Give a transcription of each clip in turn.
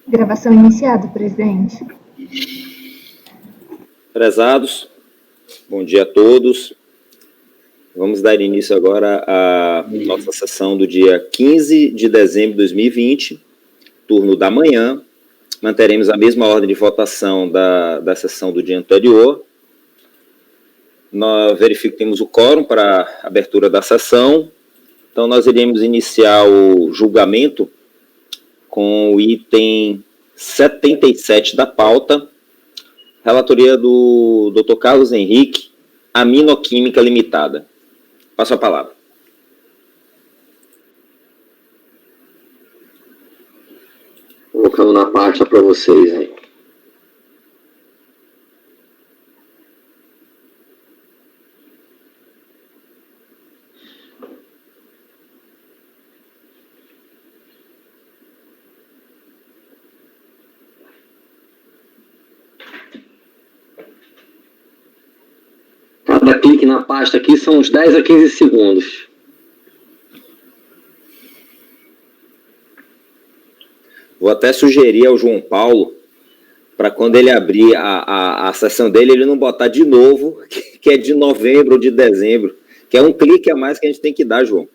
Gravação iniciada, presidente. Prezados, bom dia a todos. Vamos dar início agora à nossa sessão do dia 15 de dezembro de 2020, turno da manhã. Manteremos a mesma ordem de votação da sessão do dia anterior. Nós verificamos o quórum para a abertura da sessão. Então, nós iremos iniciar o julgamento com o item 77 da pauta, relatoria do Dr. Carlos Henrique, Aminoquímica Limitada. Passo a palavra. Colocando na pasta para vocês aí. Cada clique na pasta aqui são uns 10 a 15 segundos. Vou até sugerir ao João Paulo, para quando ele abrir a sessão dele, ele não botar de novo, que é de novembro ou de dezembro, que é um clique a mais que a gente tem que dar, João.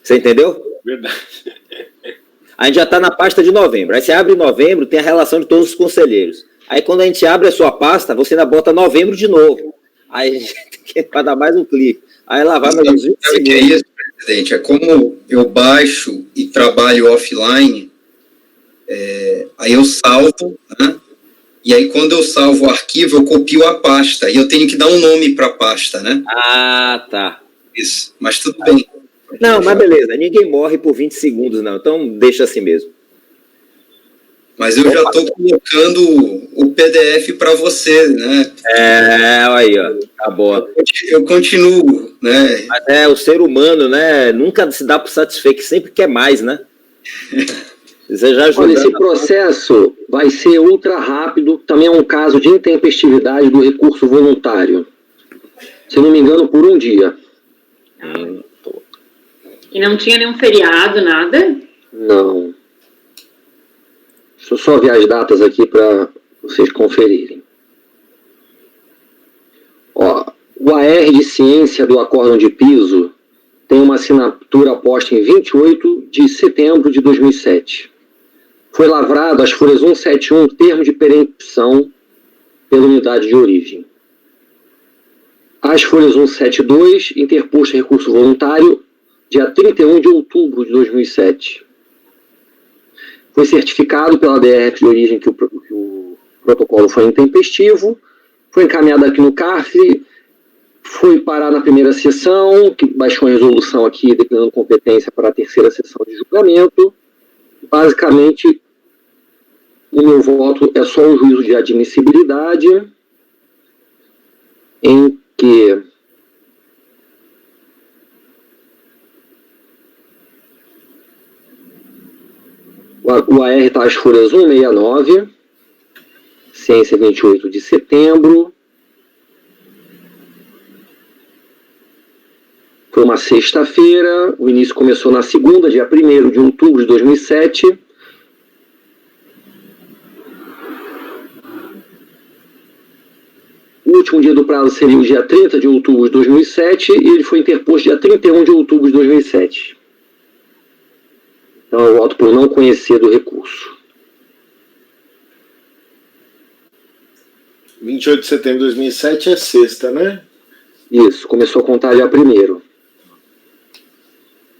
Você entendeu? Verdade. A gente já está na pasta de novembro. Aí você abre novembro, tem a relação de todos os conselheiros. Aí quando a gente abre a sua pasta, você ainda bota novembro de novo. Aí a gente tem que dar mais um clique. Aí lá vai mais uns 20 segundos. O que é isso, presidente? É como eu baixo e trabalho offline, aí eu salvo, né? E aí quando eu salvo o arquivo, eu copio a pasta. E eu tenho que dar um nome para a pasta, né? Ah, tá. Isso, mas tudo bem. Não, mas beleza. Ninguém morre por 20 segundos, não. Então deixa assim mesmo. Mas eu já estou colocando o PDF para você, né? Aí, ó. Tá bom. Eu continuo, né? Mas o ser humano, né? Nunca se dá por satisfeito, sempre quer mais, né? Você já Olha, esse processo vai ser ultra rápido. Também é um caso de intempestividade do recurso voluntário. Se eu não me engano, por um dia. E não tinha nenhum feriado, nada? Não. Deixa eu só ver as datas aqui para vocês conferirem. Ó, o AR de ciência do acórdão de piso tem uma assinatura posta em 28 de setembro de 2007. Foi lavrado as folhas 171, termo de perempção pela unidade de origem. As folhas 172, interposto recurso voluntário, dia 31 de outubro de 2007. Foi certificado pela DRF de origem que o protocolo foi intempestivo, foi encaminhado aqui no CARF, foi parar na primeira sessão, que baixou a resolução aqui declarando competência para a terceira sessão de julgamento. Basicamente, o meu voto é só o juízo de admissibilidade, em que o AR está às folhas 169, ciência 28 de setembro. Foi uma sexta-feira, o início começou na segunda, dia 1º de outubro de 2007. O último dia do prazo seria o dia 30 de outubro de 2007 e ele foi interposto dia 31 de outubro de 2007. Então eu voto por não conhecer do recurso. 28 de setembro de 2007 é sexta, né? Isso, começou a contar dia 1º.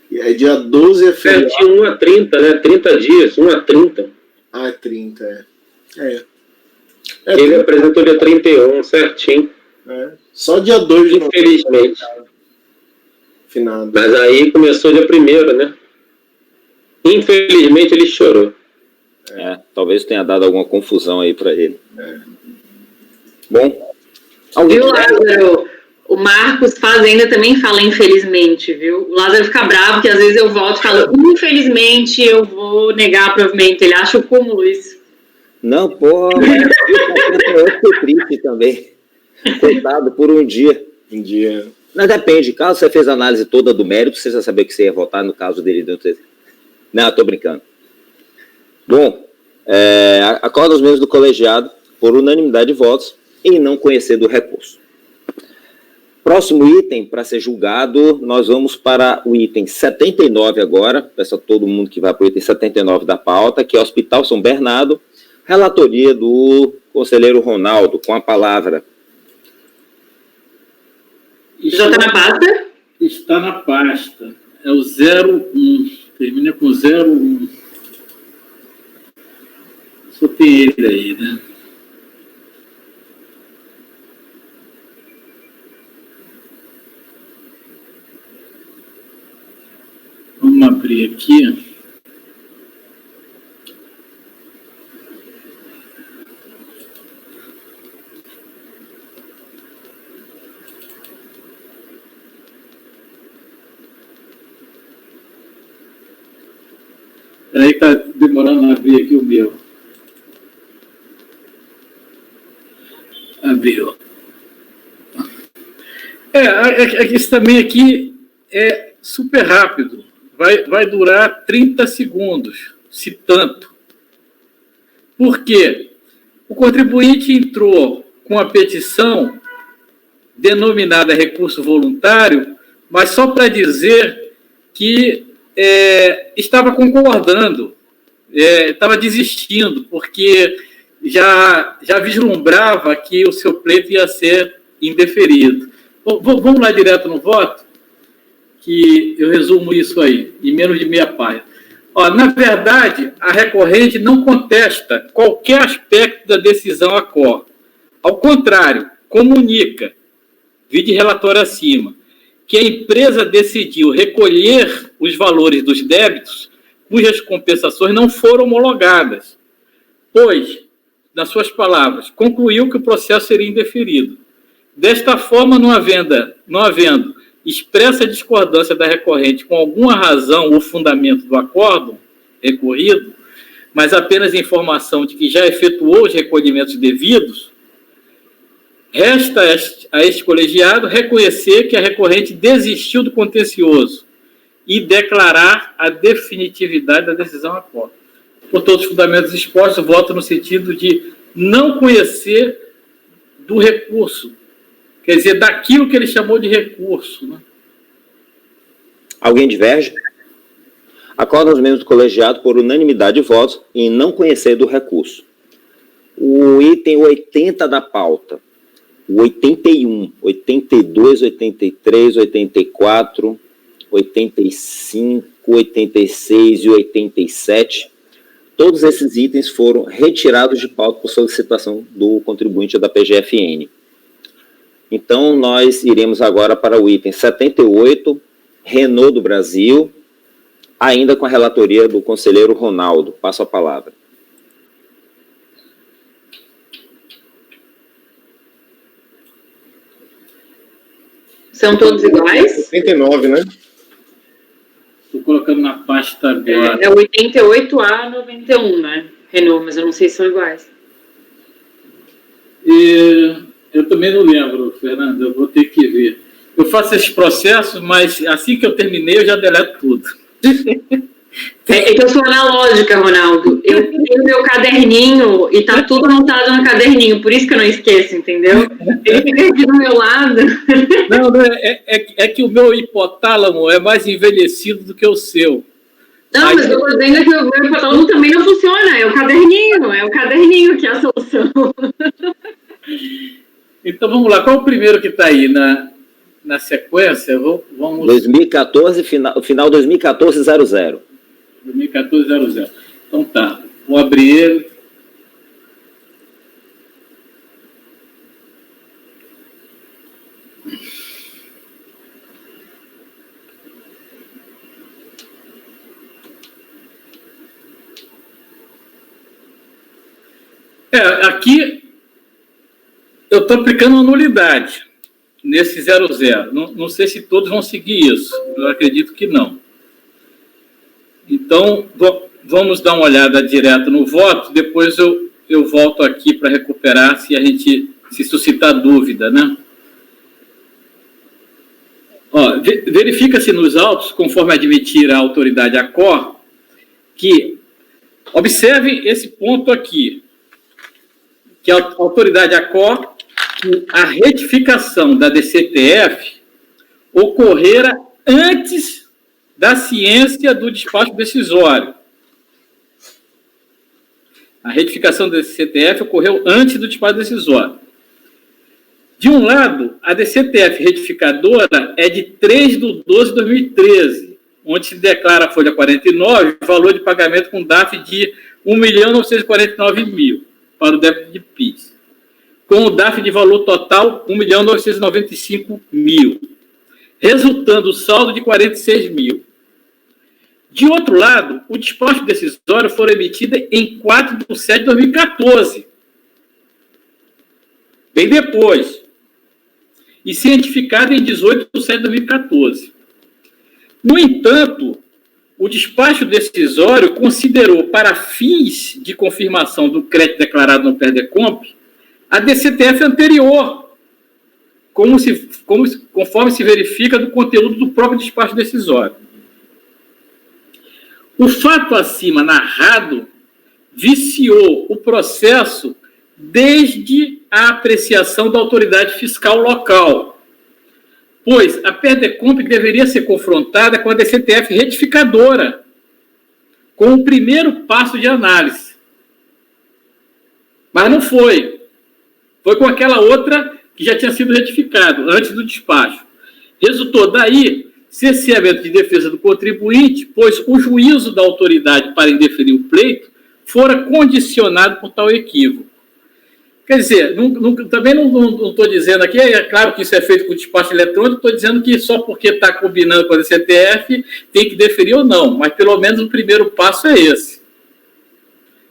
E aí dia 12 é feriado. Tinha 1 a 30, né? 30 dias, 1 a 30. Ah, é 30, Ele 30. apresentou dia 31, certinho. Só dia 2 de novembro. Infelizmente. Finado. Mas aí começou dia 1º, né? Infelizmente ele chorou. Talvez tenha dado alguma confusão aí para ele. Bom. Viu, Lázaro? O Marcos Fazenda também fala infelizmente, viu? O Lázaro fica bravo que às vezes eu volto e falo infelizmente eu vou negar provimento. Ele acha o cúmulo isso. Não, porra, mas eu fiquei triste também. Coitado, por um dia. Um dia. Mas depende, caso você fez a análise toda do mérito, você já sabia que você ia votar no caso dele. Não, tô brincando. Bom, acorda os membros do colegiado, por unanimidade de votos, em não conhecer do recurso. Próximo item para ser julgado, nós vamos para o item 79 agora, peço a todo mundo que vai para o item 79 da pauta, que é o Hospital São Bernardo, relatoria do conselheiro Ronaldo, com a palavra. Já está na pasta? Está na pasta. É o 01. Termina com 01. Só tem ele aí, né? Vamos abrir aqui. Peraí, está demorando a abrir aqui o meu. Abriu. Isso também aqui é super rápido. Vai durar 30 segundos, se tanto. Por quê? O contribuinte entrou com a petição denominada recurso voluntário, mas só para dizer que estava concordando, estava desistindo, porque já vislumbrava que o seu pleito ia ser indeferido. Vamos lá direto no voto, que eu resumo isso aí, em menos de meia página. Na verdade, a recorrente não contesta qualquer aspecto da decisão ACOR. Ao contrário, comunica, vide relatório acima, que a empresa decidiu recolher os valores dos débitos cujas compensações não foram homologadas, pois, nas suas palavras, concluiu que o processo seria indeferido. Desta forma, não havendo expressa discordância da recorrente com alguma razão ou fundamento do acórdão recorrido, mas apenas informação de que já efetuou os recolhimentos devidos, resta a este colegiado reconhecer que a recorrente desistiu do contencioso e declarar a definitividade da decisão ACOR. Por todos os fundamentos expostos, voto no sentido de não conhecer do recurso, quer dizer, daquilo que ele chamou de recurso. Né? Alguém diverge? Acorda os membros do colegiado por unanimidade de votos em não conhecer do recurso. O item 80 da pauta, o 81, 82, 83, 84, 85, 86 e 87, todos esses itens foram retirados de pauta por solicitação do contribuinte da PGFN. Então, nós iremos agora para o item 78, Renault do Brasil, ainda com a relatoria do conselheiro Ronaldo. Passo a palavra. São todos iguais? 39, né? Estou colocando na pasta agora. É o 88A 91, né? Renault, mas eu não sei se são iguais. Eu também não lembro, Fernando, eu vou ter que ver. Eu faço esses processos, mas assim que eu terminei, eu já deleto tudo. É que eu sou analógica, Ronaldo. Eu tenho meu caderninho e tá tudo anotado no caderninho, por isso que eu não esqueço, entendeu? Ele fica aqui do meu lado. Não, é que o meu hipotálamo é mais envelhecido do que o seu. Não, mas eu tô dizendo que o meu hipotálamo também não funciona, é o caderninho que é a solução. Então vamos lá, qual é o primeiro que está aí na sequência? Vamos... 2014, final 2014, 00. 2014, 00. Então tá, vou abrir ele. Aqui eu estou aplicando uma nulidade nesse 00. Não sei se todos vão seguir isso. Eu acredito que não. Então, vamos dar uma olhada direto no voto. Depois eu volto aqui para recuperar se suscitar dúvida, né? Verifica-se nos autos, conforme admitir a autoridade ACOR, que Observe esse ponto aqui, que a autoridade acorda que a retificação da DCTF ocorrera antes da ciência do despacho decisório. A retificação da DCTF ocorreu antes do despacho decisório. De um lado, a DCTF retificadora é de 3/12/2013, onde se declara a folha 49, valor de pagamento com DAF de R$ 1.949.000 para o débito de PIS, com o DAF de valor total R$ 1.995.000, resultando o saldo de R$ 46.000. De outro lado, o despacho decisório foi emitido em 4/7/2014, bem depois, e cientificado em 18/7/2014. No entanto, o despacho decisório considerou, para fins de confirmação do crédito declarado no PERDECOMP, a DCTF anterior, conforme se verifica do conteúdo do próprio despacho decisório. O fato acima narrado viciou o processo desde a apreciação da autoridade fiscal local, pois a PERDECOMP deveria ser confrontada com a DCTF retificadora, com o primeiro passo de análise. Mas não foi. Foi com aquela outra que já tinha sido retificado, antes do despacho. Resultou daí cerceamento de defesa do contribuinte, pois o juízo da autoridade para indeferir o pleito fora condicionado por tal equívoco. Quer dizer, também não estou dizendo aqui, é claro que isso é feito com despacho eletrônico, estou dizendo que só porque está combinando com a DCTF tem que deferir ou não, mas pelo menos o primeiro passo é esse.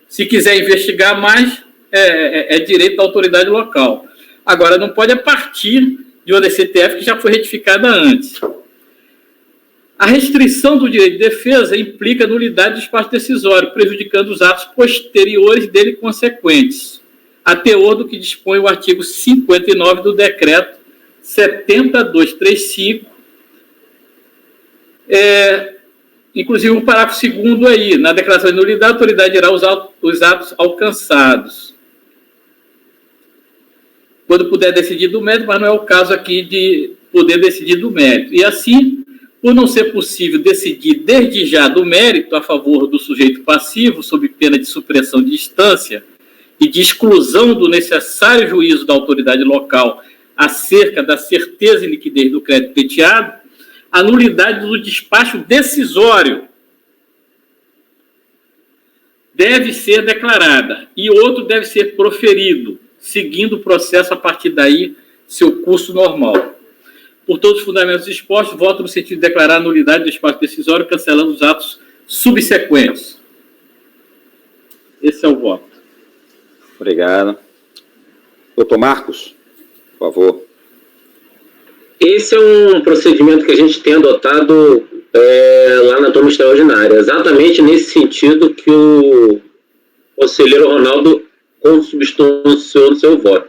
Se quiser investigar mais, é direito da autoridade local. Agora, não pode a partir de uma DCTF que já foi retificada antes. A restrição do direito de defesa implica nulidade do despacho decisório, prejudicando os atos posteriores dele consequentes, a teor do que dispõe o artigo 59 do decreto 70.235, inclusive o parágrafo 2º aí, na declaração de nulidade, a autoridade irá usar os atos alcançados, quando puder decidir do mérito, mas não é o caso aqui de poder decidir do mérito. E assim, por não ser possível decidir desde já do mérito a favor do sujeito passivo, sob pena de supressão de instância e de exclusão do necessário juízo da autoridade local acerca da certeza e liquidez do crédito pleiteado, a nulidade do despacho decisório deve ser declarada e outro deve ser proferido, seguindo o processo a partir daí seu curso normal. Por todos os fundamentos expostos, voto no sentido de declarar a nulidade do despacho decisório, cancelando os atos subsequentes. Esse é o voto. Obrigado. Doutor Marcos, por favor. Esse é um procedimento que a gente tem adotado lá na turma extraordinária, exatamente nesse sentido que o conselheiro Ronaldo consubstanciou no seu voto,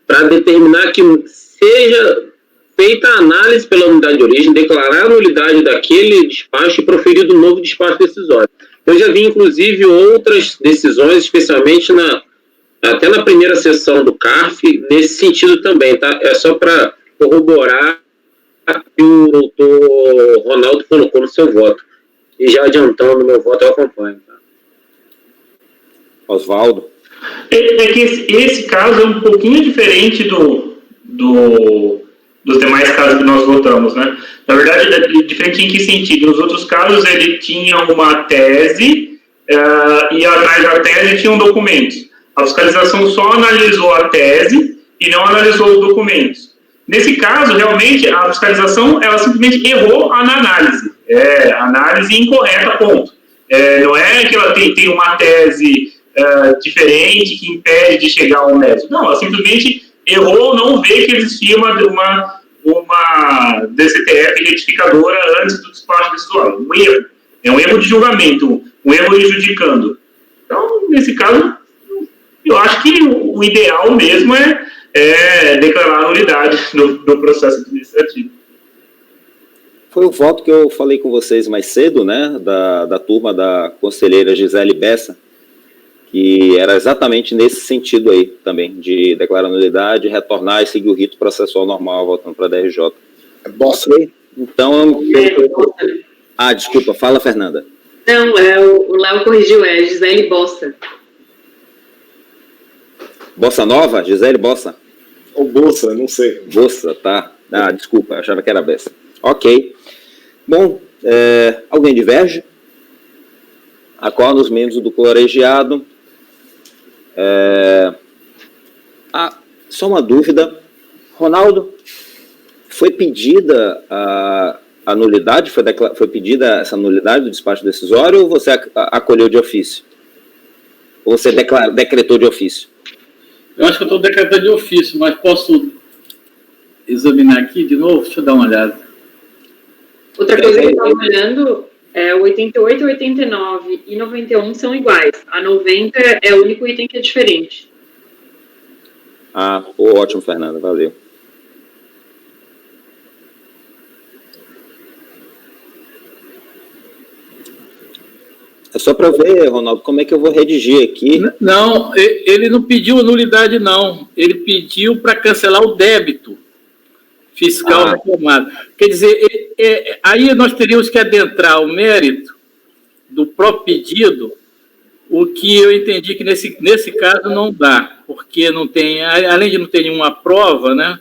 para determinar que seja feita a análise pela unidade de origem, declarar a nulidade daquele despacho e proferido um novo despacho decisório. Eu já vi, inclusive, outras decisões, especialmente até na primeira sessão do CARF, nesse sentido também, tá? É só para corroborar o que o doutor Ronaldo colocou no seu voto. E já adiantando o meu voto, eu acompanho. Tá? Oswaldo. É que esse caso é um pouquinho diferente dos demais casos que nós votamos, né? Na verdade, é diferente em que sentido? Nos outros casos, ele tinha uma tese e atrás da tese tinham documentos. A fiscalização só analisou a tese e não analisou os documentos. Nesse caso, realmente, a fiscalização ela simplesmente errou na análise. Análise incorreta, ponto. Não é que ela tem uma tese diferente que impede de chegar ao mérito. Não, ela simplesmente errou, não vê que existia uma DCTF retificadora antes do despacho decisório. Um erro. É um erro de julgamento, um erro prejudicando. Então, nesse caso, eu acho que o ideal mesmo é declarar a nulidade do processo administrativo. Foi o voto que eu falei com vocês mais cedo, né, da turma da conselheira Gisele Bessa, E era exatamente nesse sentido aí também, de declarar nulidade, retornar e seguir o rito processual normal, voltando para a DRJ. É bossa. Ok. Então, desculpa, fala, Fernanda. Não, o Léo corrigiu, é Gisele Bossa. Bossa Nova? Gisele Bossa? Ou bolsa, não sei. Bossa, tá. Desculpa, achava que era Bessa. Ok. Bom, alguém diverge? Acorda os membros do colegiado. Só uma dúvida. Ronaldo, foi pedida a nulidade? Foi pedida essa nulidade do despacho decisório ou você acolheu de ofício? Ou você decretou de ofício? Eu acho que eu estou decretando de ofício, mas posso examinar aqui de novo? Deixa eu dar uma olhada. Outra coisa que eu estava olhando, 88, 89 e 91 são iguais. A 90 é o único item que é diferente. Ótimo, Fernanda, valeu. É só para ver, Ronaldo, como é que eu vou redigir aqui. Não, ele não pediu nulidade, não. Ele pediu para cancelar o débito fiscal reclamado. Quer dizer, aí nós teríamos que adentrar o mérito do próprio pedido, o que eu entendi que nesse caso não dá, porque não tem, além de não ter nenhuma prova, né?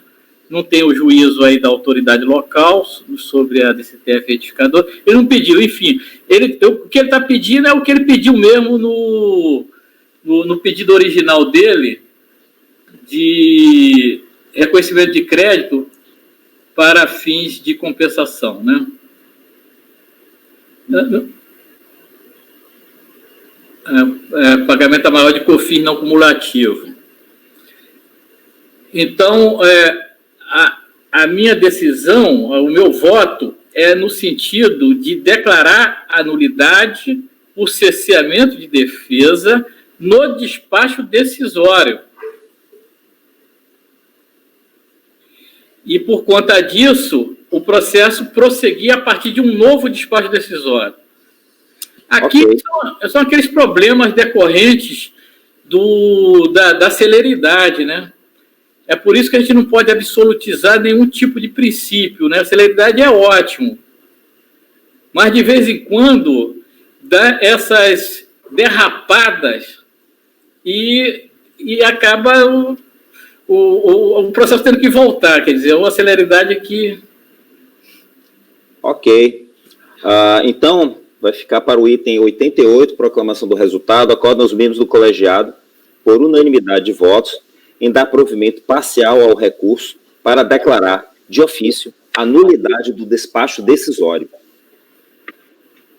Não tem o juízo aí da autoridade local sobre a DCTF retificador. Ele não pediu, enfim. O que ele está pedindo é o que ele pediu mesmo no pedido original dele de reconhecimento de crédito para fins de compensação, né? Pagamento maior de COFINS não cumulativo. Então, a minha decisão, o meu voto, é no sentido de declarar a nulidade por cerceamento de defesa no despacho decisório. E, por conta disso, o processo prosseguir a partir de um novo despacho decisório. Aqui são aqueles problemas decorrentes da celeridade, né? É por isso que a gente não pode absolutizar nenhum tipo de princípio, né? A celeridade é ótimo, mas de vez em quando dá essas derrapadas e acaba o processo tendo que voltar, quer dizer, uma celeridade que... Ok. Então, vai ficar para o item 88, proclamação do resultado. Acordam os membros do colegiado, por unanimidade de votos, em dar provimento parcial ao recurso para declarar, de ofício, a nulidade do despacho decisório.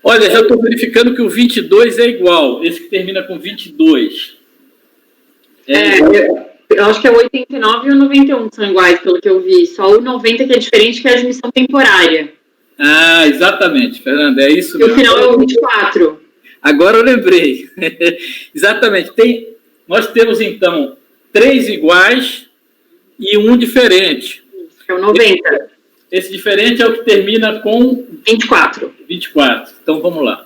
Olha, já estou verificando que o 22 é igual, esse que termina com 22. Eu acho que é o 89 e o 91 são iguais, pelo que eu vi. Só o 90 que é diferente, que é a admissão temporária. Exatamente, Fernanda, é isso mesmo. E o final é o 24. Agora eu lembrei. Exatamente. Nós temos, então, 3 iguais e um diferente. É o 90. Esse diferente é o que termina com 24. 24. Então, vamos lá.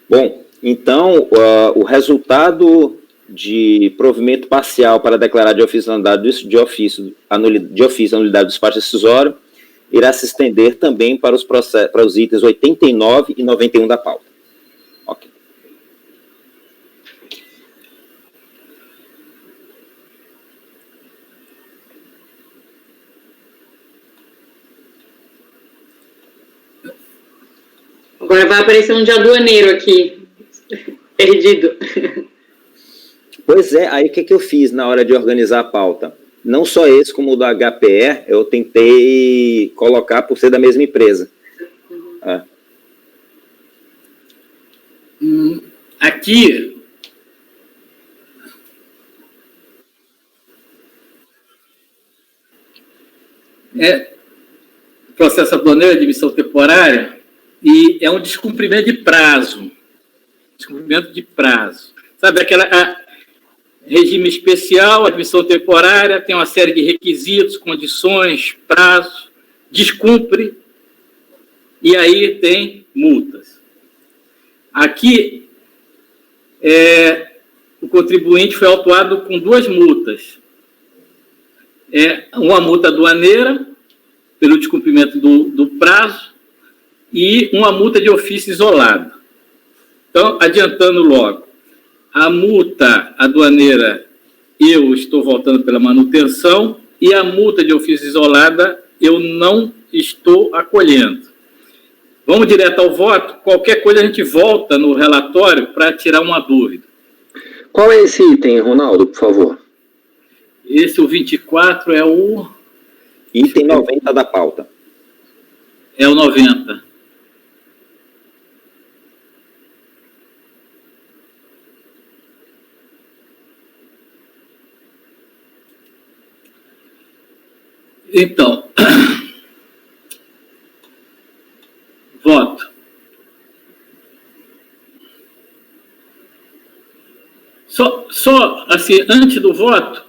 Bom, então, o resultado de provimento parcial para declarar de ofício a nulidade do despacho decisório irá se estender também para os itens 89 e 91 da pauta. Ok. Agora vai aparecer um de aduaneiro aqui, perdido. Pois é, aí o que eu fiz na hora de organizar a pauta? Não só esse, como o do HPE, eu tentei colocar por ser da mesma empresa. Aqui, processo aduaneiro de admissão temporária, e é um descumprimento de prazo. Descumprimento de prazo. Sabe, regime especial, admissão temporária, tem uma série de requisitos, condições, prazos, descumpre, e aí tem multas. Aqui, o contribuinte foi autuado com 2 multas. Uma multa aduaneira, pelo descumprimento do prazo, e uma multa de ofício isolado. Então, adiantando logo, a multa aduaneira eu estou voltando pela manutenção e a multa de ofício isolada eu não estou acolhendo. Vamos direto ao voto. Qualquer coisa a gente volta no relatório para tirar uma dúvida. Qual é esse item, Ronaldo, por favor? Esse, o 24, é o... Item 90 da pauta. É o 90. Então, voto. Só assim, antes do voto,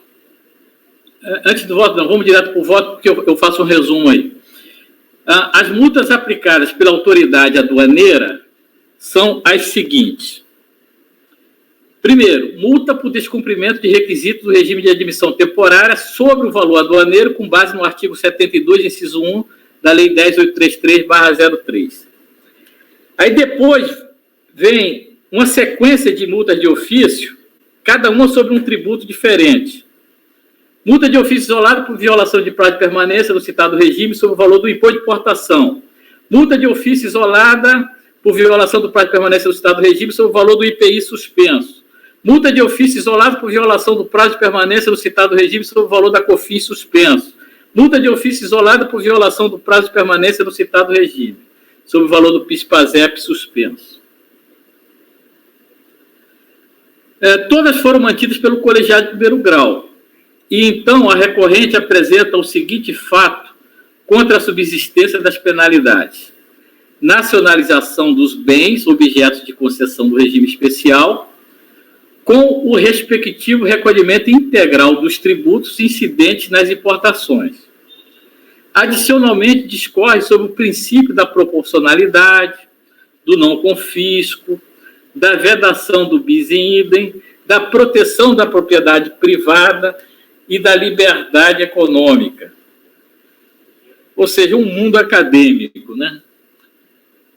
não, vamos direto para o voto, porque eu faço um resumo aí. As multas aplicadas pela autoridade aduaneira são as seguintes. Primeiro, multa por descumprimento de requisitos do regime de admissão temporária sobre o valor aduaneiro com base no artigo 72, inciso 1, da Lei 10.833/03. Aí depois vem uma sequência de multas de ofício, cada uma sobre um tributo diferente. Multa de ofício isolado por violação de prazo de permanência do citado regime sobre o valor do imposto de importação. Multa de ofício isolada por violação do prazo de permanência do citado regime sobre o valor do IPI suspenso. Multa de ofício isolado por violação do prazo de permanência do citado regime sobre o valor da COFINS suspenso. Multa de ofício isolada por violação do prazo de permanência do citado regime sobre o valor do PIS/PASEP suspenso. Todas foram mantidas pelo colegiado de primeiro grau. E então a recorrente apresenta o seguinte fato contra a subsistência das penalidades: nacionalização dos bens objetos de concessão do regime especial, com o respectivo recolhimento integral dos tributos incidentes nas importações. Adicionalmente, discorre sobre o princípio da proporcionalidade, do não confisco, da vedação do bis in idem, da proteção da propriedade privada e da liberdade econômica. Ou seja, um mundo acadêmico, né?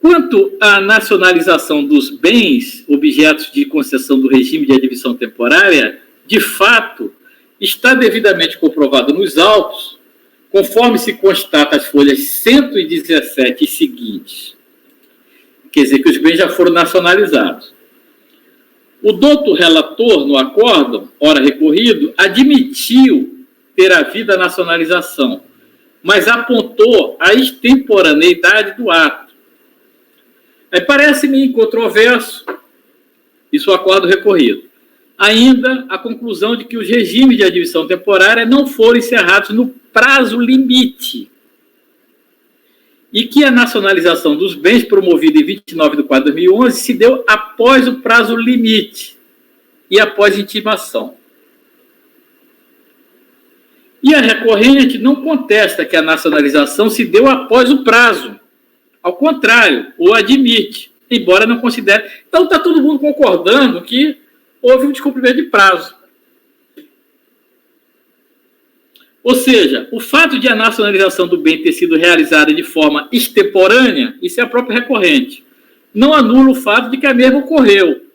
Quanto à nacionalização dos bens objetos de concessão do regime de admissão temporária, de fato, está devidamente comprovado nos autos, conforme se constata as folhas 117 e seguintes. Quer dizer que os bens já foram nacionalizados. O douto relator, no acórdão, ora recorrido, admitiu ter havido a nacionalização, mas apontou a extemporaneidade do ato. Aí parece-me incontroverso, isso o acórdão recorrido. Ainda a conclusão de que os regimes de admissão temporária não foram encerrados no prazo limite e que a nacionalização dos bens promovida em 29 de 4 de 2011 se deu após o prazo limite e após intimação. E a recorrente não contesta que a nacionalização se deu após o prazo. Ao contrário, o admite, embora não considere. Então, está todo mundo concordando que houve um descumprimento de prazo. Ou seja, o fato de a nacionalização do bem ter sido realizada de forma extemporânea, isso é a própria recorrente, não anula o fato de que a mesma ocorreu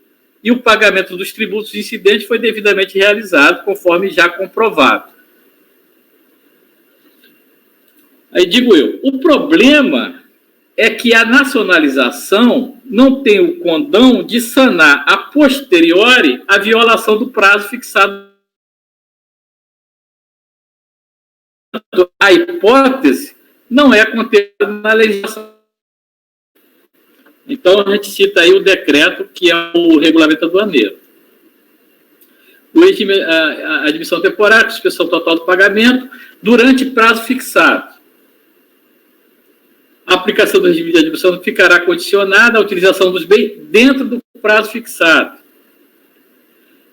e o pagamento dos tributos incidentes foi devidamente realizado, conforme já comprovado. Aí digo eu, o problema é que a nacionalização não tem o condão de sanar a posteriori a violação do prazo fixado. A hipótese não é contemplada na legislação. Então, a gente cita aí o decreto, que é o regulamento aduaneiro. O regime, a admissão temporária, suspensão total do pagamento, durante prazo fixado. A aplicação do regime de admissão ficará condicionada à utilização dos bens dentro do prazo fixado.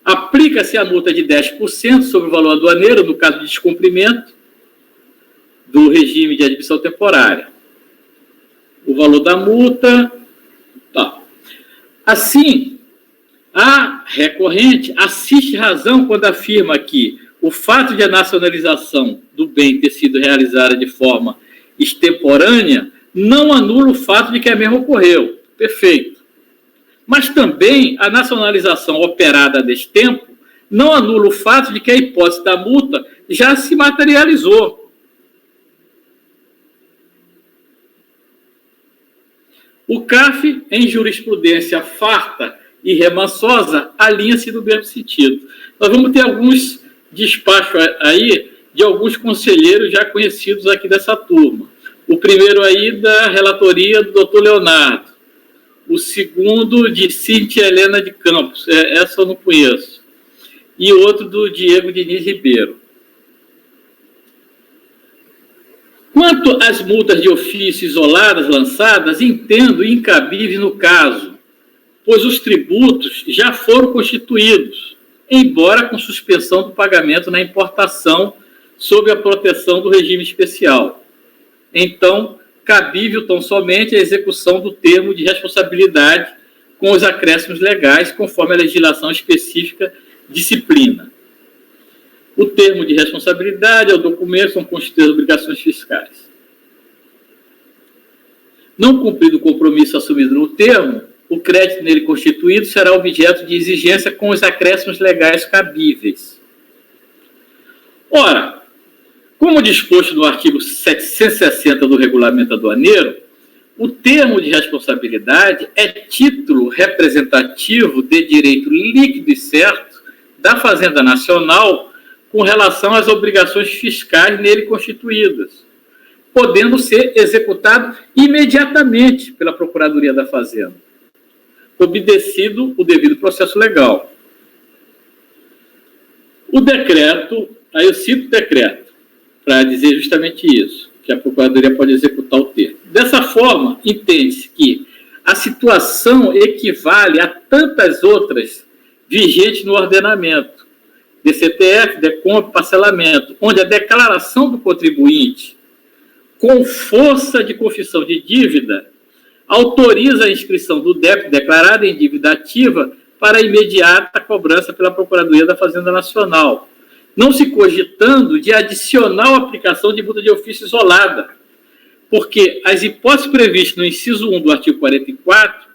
Aplica-se a multa de 10% sobre o valor aduaneiro, no caso de descumprimento do regime de admissão temporária. O valor da multa... Tá. Assim, a recorrente assiste razão quando afirma que o fato de a nacionalização do bem ter sido realizada de forma extemporânea não anula o fato de que a mesma ocorreu. Perfeito. Mas também a nacionalização operada a destempo não anula o fato de que a hipótese da multa já se materializou. O CARF, em jurisprudência farta e remansosa, alinha-se no mesmo sentido. Nós vamos ter alguns despachos aí de alguns conselheiros já conhecidos aqui dessa turma. O primeiro aí da relatoria do doutor Leonardo. O segundo de Cíntia Helena de Campos, essa eu não conheço. E outro do Diego Diniz Ribeiro. Quanto às multas de ofício isoladas lançadas, entendo incabível no caso, pois os tributos já foram constituídos, embora com suspensão do pagamento na importação sob a proteção do regime especial. Então, cabível tão somente a execução do termo de responsabilidade com os acréscimos legais, conforme a legislação específica disciplina. O termo de responsabilidade é o documento, são constituídas obrigações fiscais. Não cumprido o compromisso assumido no termo, o crédito nele constituído será objeto de exigência com os acréscimos legais cabíveis. Ora, como disposto no artigo 760 do Regulamento Aduaneiro, o termo de responsabilidade é título representativo de direito líquido e certo da Fazenda Nacional com relação às obrigações fiscais nele constituídas, podendo ser executado imediatamente pela Procuradoria da Fazenda, obedecido o devido processo legal. O decreto, aí eu cito o decreto, para dizer justamente isso, que a Procuradoria pode executar o termo. Dessa forma, entende-se que a situação equivale a tantas outras vigentes no ordenamento, DCTF, DECOMP, parcelamento, onde a declaração do contribuinte, com força de confissão de dívida, autoriza a inscrição do débito declarado em dívida ativa para a imediata cobrança pela Procuradoria da Fazenda Nacional, não se cogitando de adicional aplicação de multa de ofício isolada, porque as hipóteses previstas no inciso 1 do artigo 44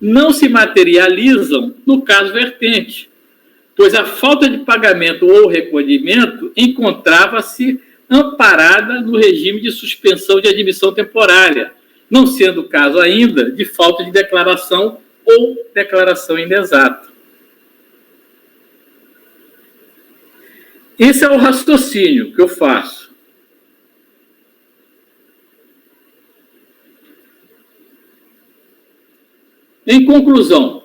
não se materializam no caso vertente, pois a falta de pagamento ou recolhimento encontrava-se amparada no regime de suspensão de admissão temporária, não sendo o caso ainda de falta de declaração ou declaração inexata. Esse é o raciocínio que eu faço. Em conclusão,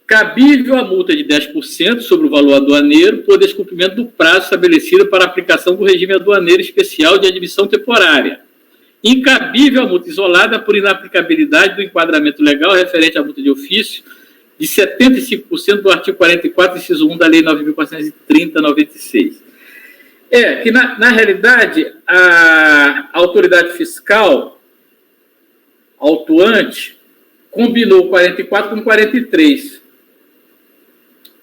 cabível a multa de 10% sobre o valor aduaneiro por descumprimento do prazo estabelecido para a aplicação do regime aduaneiro especial de admissão temporária. Incabível a multa isolada por inaplicabilidade do enquadramento legal referente à multa de ofício de 75% do artigo 44, inciso 1 da Lei 9.430/96. Que, na realidade, a autoridade fiscal autuante combinou 44 com 43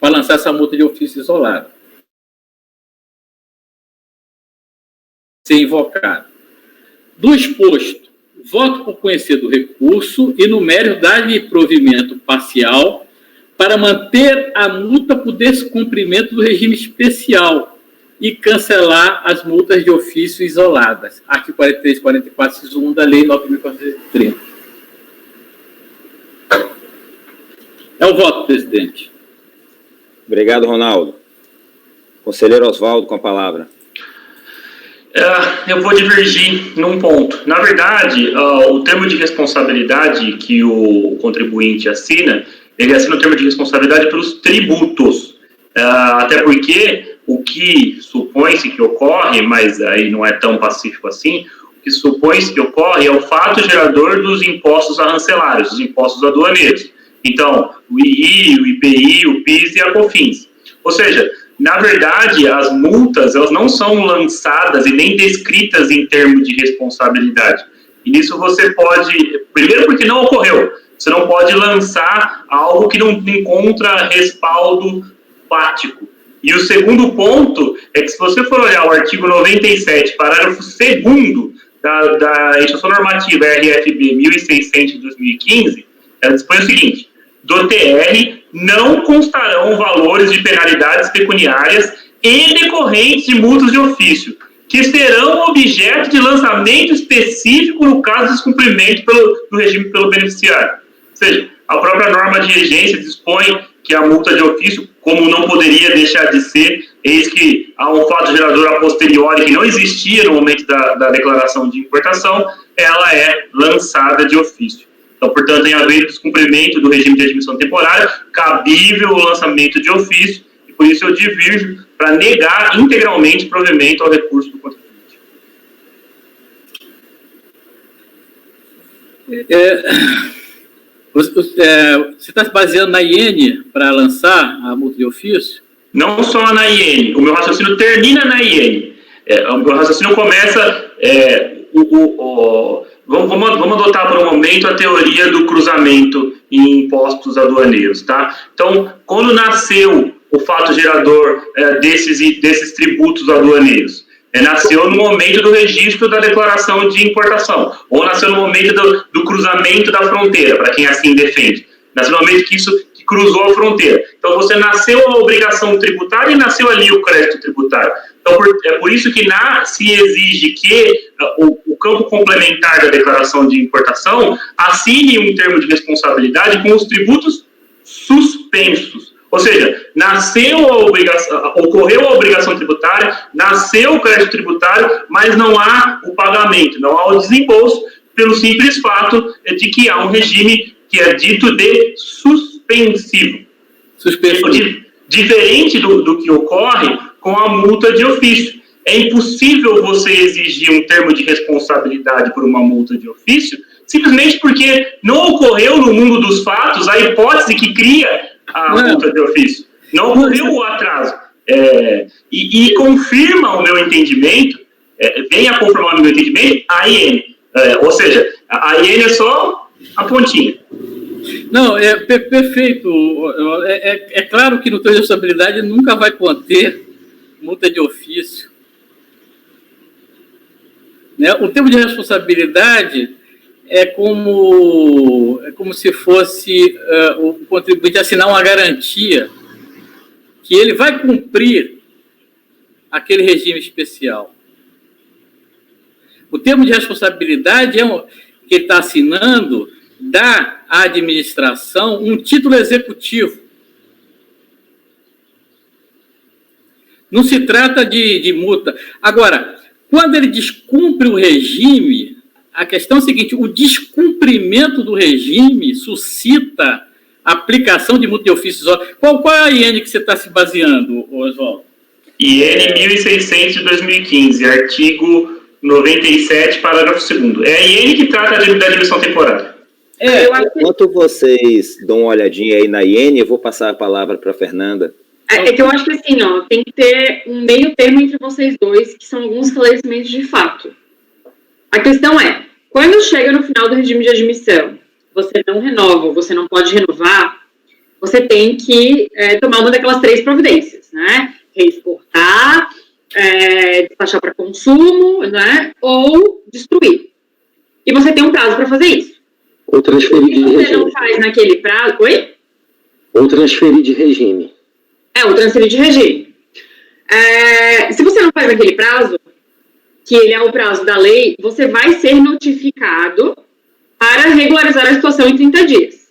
para lançar essa multa de ofício isolado. Ser invocado. Do exposto, voto por conhecer do recurso e no mérito dar-lhe provimento parcial para manter a multa por descumprimento do regime especial e cancelar as multas de ofício isoladas. Artigo 43 e 44, inciso 1 da Lei 9.430. É o voto, presidente. Obrigado, Ronaldo. Conselheiro Oswaldo, com a palavra. Eu vou divergir num ponto. Na verdade, o termo de responsabilidade que o contribuinte assina, ele assina o termo de responsabilidade pelos tributos. Até porque o que supõe-se que ocorre, mas aí não é tão pacífico assim, o que supõe-se que ocorre é o fato gerador dos impostos arancelários, os impostos aduaneiros. Então, o II, o IPI, o PIS e a COFINS. Ou seja, na verdade, as multas, elas não são lançadas e nem descritas em termos de responsabilidade. E nisso você pode, primeiro porque não ocorreu, Você não pode lançar algo que não encontra respaldo fático. E o segundo ponto é que, se você for olhar o artigo 97, parágrafo 2º da Instrução Normativa RFB 1600 de 2015, ela dispõe o seguinte: do TR não constarão valores de penalidades pecuniárias e decorrentes de multas de ofício, que serão objeto de lançamento específico no caso de descumprimento do regime pelo beneficiário. Ou seja, a própria norma de regência dispõe que a multa de ofício, como não poderia deixar de ser, eis que há um fato gerador a posteriori que não existia no momento da declaração de importação, ela é lançada de ofício. Então, portanto, em haver descumprimento do regime de admissão temporária, cabível o lançamento de ofício, e por isso eu divirjo para negar integralmente provimento ao recurso do contribuinte. Você está se baseando na IN para lançar a multa de ofício? Não só na IN, o meu raciocínio termina na IN. O meu raciocínio começa... Vamos adotar por um momento a teoria do cruzamento em impostos aduaneiros, tá? Então, quando nasceu o fato gerador desses tributos aduaneiros? Nasceu no momento do registro da declaração de importação, ou nasceu no momento do cruzamento da fronteira, para quem assim defende. Nasceu no momento que cruzou a fronteira. Então, você nasceu a obrigação tributária e nasceu ali o crédito tributário. Então, é por isso que se exige que o campo complementar da declaração de importação assine um termo de responsabilidade com os tributos suspensos. Ou seja, ocorreu a obrigação tributária, nasceu o crédito tributário, mas não há o pagamento, não há o desembolso, pelo simples fato de que há um regime que é dito de suspensivo. Diferente do que ocorre com a multa de ofício. É impossível você exigir um termo de responsabilidade por uma multa de ofício, simplesmente porque não ocorreu no mundo dos fatos a hipótese que cria a multa de ofício. Não ocorreu o atraso. E confirma o meu entendimento, vem a confirmar o meu entendimento, a IN. Ou seja, a IN é só a pontinha. Não, perfeito. É claro que no termo de responsabilidade nunca vai conter multa de ofício. Né? O termo de responsabilidade é como se fosse o contribuinte assinar uma garantia que ele vai cumprir aquele regime especial. O termo de responsabilidade que ele está assinando dá à administração um título executivo. Não se trata de multa. Agora, quando ele descumpre o regime, a questão é a seguinte: o descumprimento do regime suscita a aplicação de multa de ofício. Qual é a IN que você está se baseando, Oswaldo? IN 1600 de 2015, artigo 97, parágrafo 2º. É a IN que trata da admissão temporária. Enquanto vocês dão uma olhadinha aí na IN, eu vou passar a palavra para a Fernanda. É que eu acho que assim, tem que ter um meio termo entre vocês dois, que são alguns esclarecimentos de fato. A questão é, quando chega no final do regime de admissão, você não renova, você não pode renovar, você tem que tomar uma daquelas 3 providências, né? Reexportar, despachar para consumo, né? Ou destruir. E você tem um prazo para fazer isso. Ou transferir de regime. Se você não faz naquele prazo... Oi? Ou transferir de regime. O transferir de regime. Se você não faz naquele prazo, que ele é o prazo da lei, você vai ser notificado para regularizar a situação em 30 dias.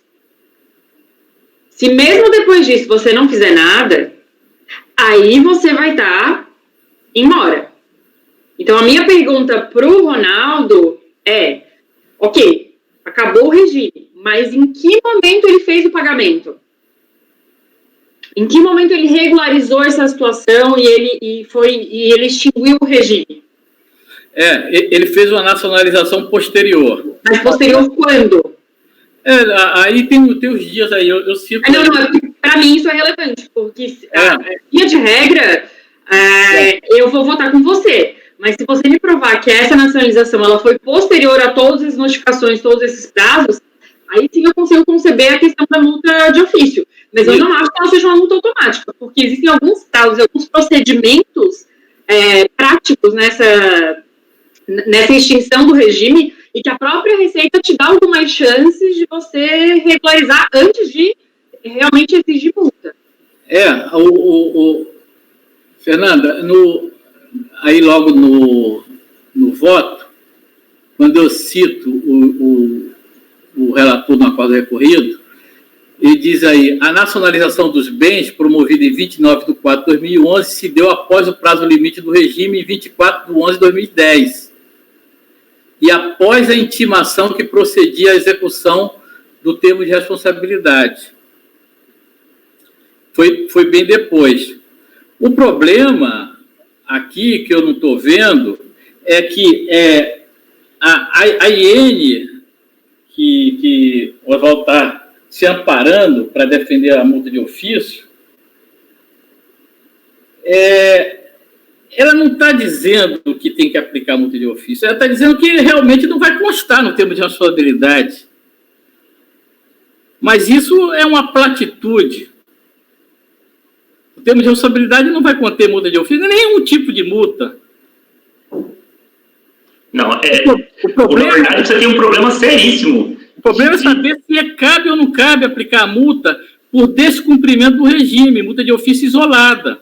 Se mesmo depois disso você não fizer nada, aí você vai estar em mora. Então, a minha pergunta para o Ronaldo é, ok, acabou o regime, mas em que momento ele fez o pagamento? Em que momento ele regularizou essa situação e ele extinguiu o regime? Ele fez uma nacionalização posterior. Mas posterior quando? Aí tem os dias aí, eu cito... Para mim isso é relevante, porque, via de regra, eu vou votar com você. Mas se você me provar que essa nacionalização ela foi posterior a todas as notificações, todos esses prazos, Aí sim eu consigo conceber a questão da multa de ofício. Mas eu não acho que ela seja uma multa automática, porque existem alguns casos, alguns procedimentos práticos nessa extinção do regime e que a própria Receita te dá algumas chances de você regularizar antes de realmente exigir multa. Fernanda, aí logo no voto, quando eu cito o relator no acordo recorrido, ele diz aí: a nacionalização dos bens promovida em 29 de 4 de 2011 se deu após o prazo limite do regime em 24 de 11 de 2010 e após a intimação que procedia à execução do termo de responsabilidade. Foi bem depois. O problema aqui, que eu não estou vendo, é que a IN, que o Oswaldo está se amparando para defender a multa de ofício, ela não está dizendo que tem que aplicar a multa de ofício, ela está dizendo que realmente não vai constar no termo de responsabilidade. Mas isso é uma platitude. O termo de responsabilidade não vai conter multa de ofício, nenhum tipo de multa. Não, o problema, na verdade, você tem um problema seríssimo. O problema é saber se cabe ou não cabe aplicar a multa por descumprimento do regime, multa de ofício isolada.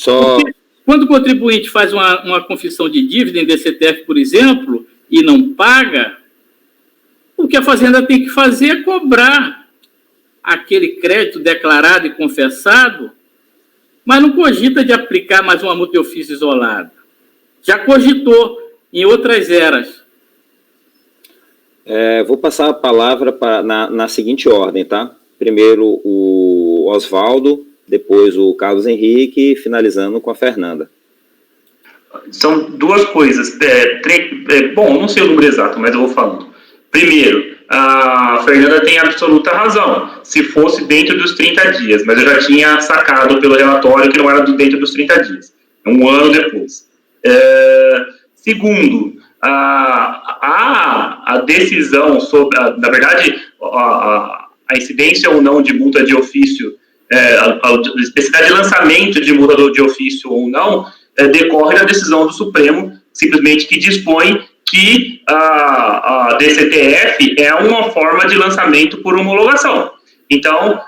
Porque quando o contribuinte faz uma confissão de dívida em DCTF, por exemplo, e não paga, o que a Fazenda tem que fazer é cobrar aquele crédito declarado e confessado, mas não cogita de aplicar mais uma multa de ofício isolada. Já cogitou em outras eras. Vou passar a palavra na seguinte ordem, tá? Primeiro o Oswaldo, depois o Carlos Henrique, finalizando com a Fernanda. São duas coisas. Bom, não sei o número exato, mas eu vou falando. Primeiro, a Fernanda tem absoluta razão, se fosse dentro dos 30 dias, mas eu já tinha sacado pelo relatório que não era dentro dos 30 dias, um ano depois. Segundo, a decisão sobre, na verdade, a incidência ou não de multa de ofício, a especificidade de lançamento de multa de ofício ou não, decorre da decisão do Supremo, simplesmente que dispõe que a DCTF é uma forma de lançamento por homologação. Então,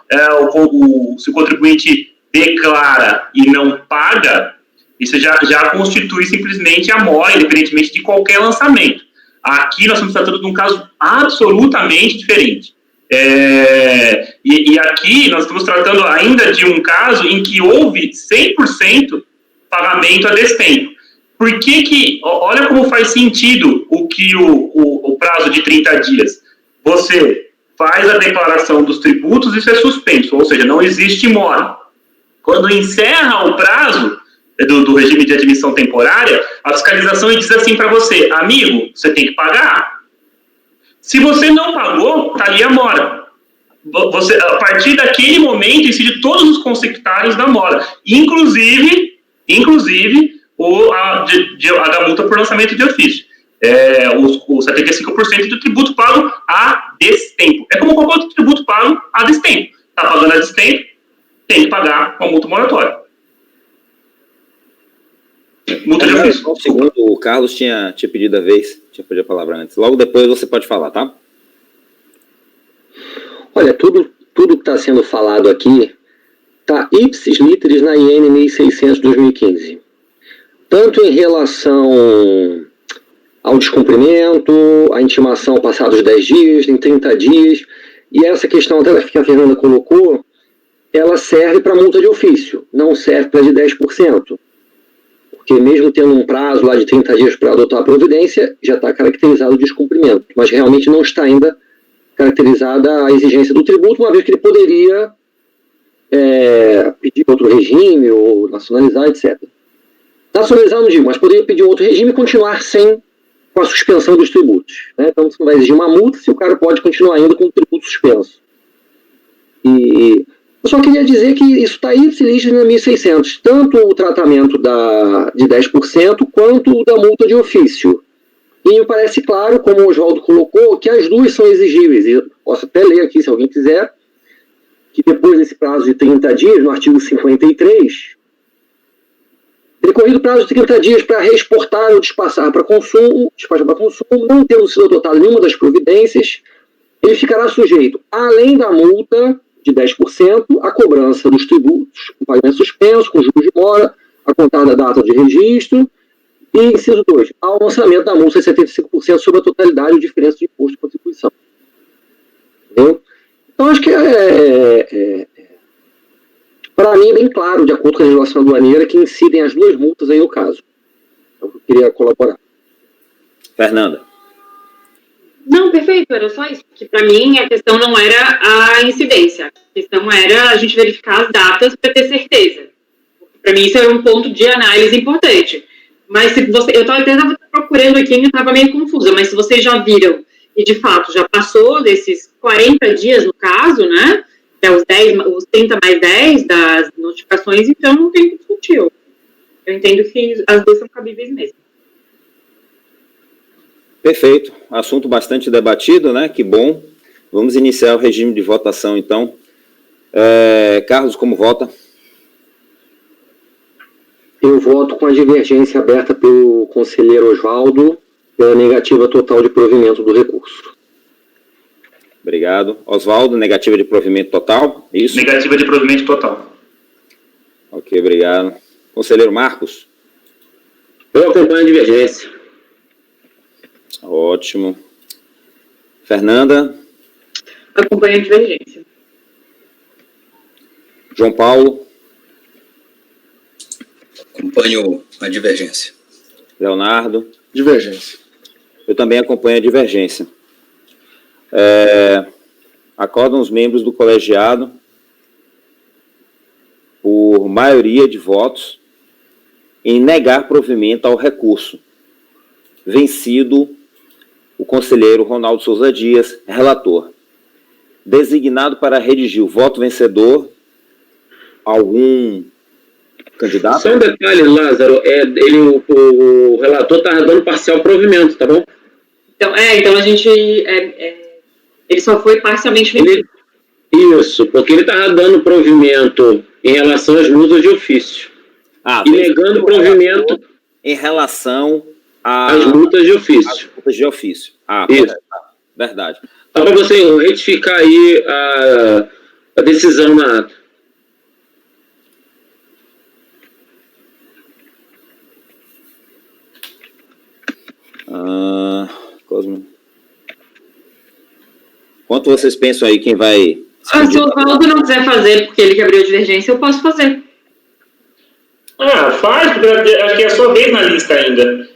se o contribuinte declara e não paga, isso já constitui simplesmente a mora, independentemente de qualquer lançamento. Aqui nós estamos tratando de um caso absolutamente diferente. E aqui nós estamos tratando ainda de um caso em que houve 100% pagamento a destempo. Por que olha como faz sentido o prazo de 30 dias. Você faz a declaração dos tributos, isso é suspenso, ou seja, não existe mora. Quando encerra o prazo do regime de admissão temporária, a fiscalização diz assim para você: amigo, você tem que pagar. Se você não pagou, está ali a mora. Você, a partir daquele momento, incide todos os consectários da mora, inclusive a da multa por lançamento de ofício. Os 75% do tributo pago a destempo. É como qualquer outro tributo pago a destempo. Está pagando a destempo, tem que pagar com a multa moratória. Multa de ofício. Um segundo, o Carlos tinha pedido a vez, tinha pedido a palavra antes. Logo depois você pode falar, tá? Olha, tudo que está sendo falado aqui está ipsis literis na IN 1600/2015. Tanto em relação ao descumprimento, à intimação passados 10 dias, em 30 dias, e essa questão até que a Fernanda colocou, ela serve para multa de ofício, não serve para de 10%. Porque mesmo tendo um prazo lá de 30 dias para adotar a providência, já está caracterizado o descumprimento, mas realmente não está ainda caracterizada a exigência do tributo, uma vez que ele poderia pedir outro regime ou nacionalizar, etc. Nacionalizar não digo, mas poderia pedir outro regime e continuar com a suspensão dos tributos. Né? Então você não vai exigir uma multa se o cara pode continuar ainda com o tributo suspenso. E eu só queria dizer que isso está ipsis literis na 1600, tanto o tratamento de 10% quanto o da multa de ofício. E me parece claro, como o Oswaldo colocou, que as duas são exigíveis. Eu posso até ler aqui, se alguém quiser, que depois desse prazo de 30 dias, no artigo 53, decorrido o prazo de 30 dias para reexportar ou despachar para consumo, não tendo sido adotada nenhuma das providências, ele ficará sujeito, além da multa de 10%, a cobrança dos tributos, com pagamento suspenso, com juros de mora, a contar da data de registro, e, inciso 2, ao lançamento da multa de 75% sobre a totalidade ou diferença de imposto de contribuição. Entendeu? Então, acho que para mim é bem claro, de acordo com a legislação aduaneira, que incidem as duas multas aí no caso. Então, eu queria colaborar. Fernanda. Não, perfeito, era só isso. Que para mim a questão não era a incidência, a questão era a gente verificar as datas para ter certeza. Para mim isso era um ponto de análise importante. Mas se você, eu até estava procurando aqui, eu estava meio confusa, mas se vocês já viram, e de fato já passou desses 40 dias no caso, né? Que é os 30 mais 10 das notificações, então não tem que discutir. Eu entendo que as duas são cabíveis mesmo. Perfeito. Assunto bastante debatido, né? Que bom. Vamos iniciar o regime de votação, então. Carlos, como vota? Eu voto com a divergência aberta pelo conselheiro Oswaldo pela negativa total de provimento do recurso. Obrigado. Oswaldo, negativa de provimento total? Isso? Negativa de provimento total. Ok, obrigado. Conselheiro Marcos? Eu acompanho a divergência. Ótimo. Fernanda? Acompanho a divergência. João Paulo? Acompanho a divergência. Leonardo? Divergência. Eu também acompanho a divergência. Acordam os membros do colegiado por maioria de votos em negar provimento ao recurso, vencido o conselheiro Ronaldo Souza Dias, relator. Designado para redigir o voto vencedor, algum candidato? Só um detalhe, Lázaro, o relator está dando parcial provimento, tá bom? Então a gente... ele só foi parcialmente vencido. Isso, porque ele estava dando provimento em relação às multas de ofício. E negando provimento em relação às multas de ofício. Às multas de ofício. Isso. Verdade. Só para você retificar aí a decisão na ata. Cosmo. Quanto vocês pensam aí, quem vai... Se o Oswaldo não quiser fazer porque ele que abriu a divergência, eu posso fazer. Faz, porque acho que é a sua vez na lista ainda.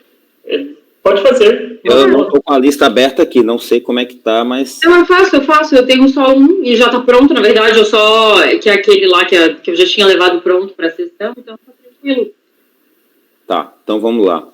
Pode fazer. Eu não estou com a lista aberta aqui, não sei como é que tá, mas... Não, eu faço. Eu tenho só um e já está pronto, na verdade. Que é aquele lá que eu já tinha levado pronto para a sessão, então está tranquilo. Tá, então vamos lá.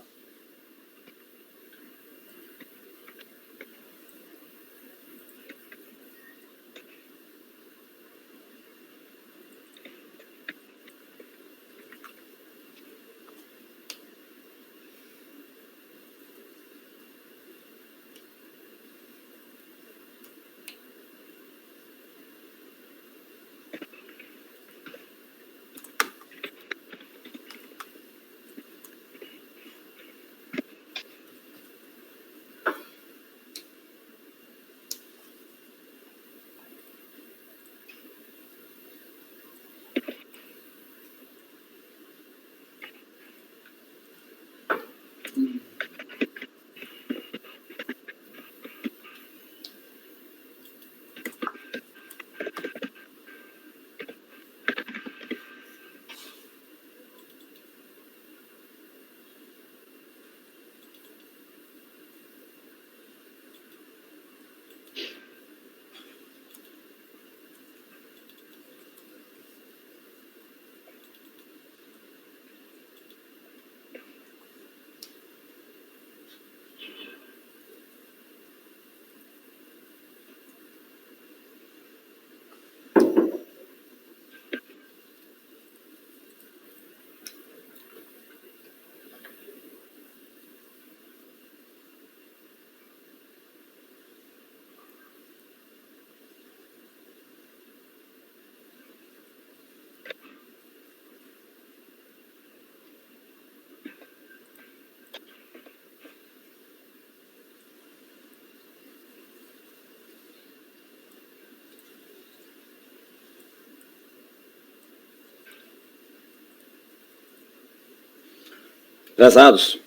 Prezados,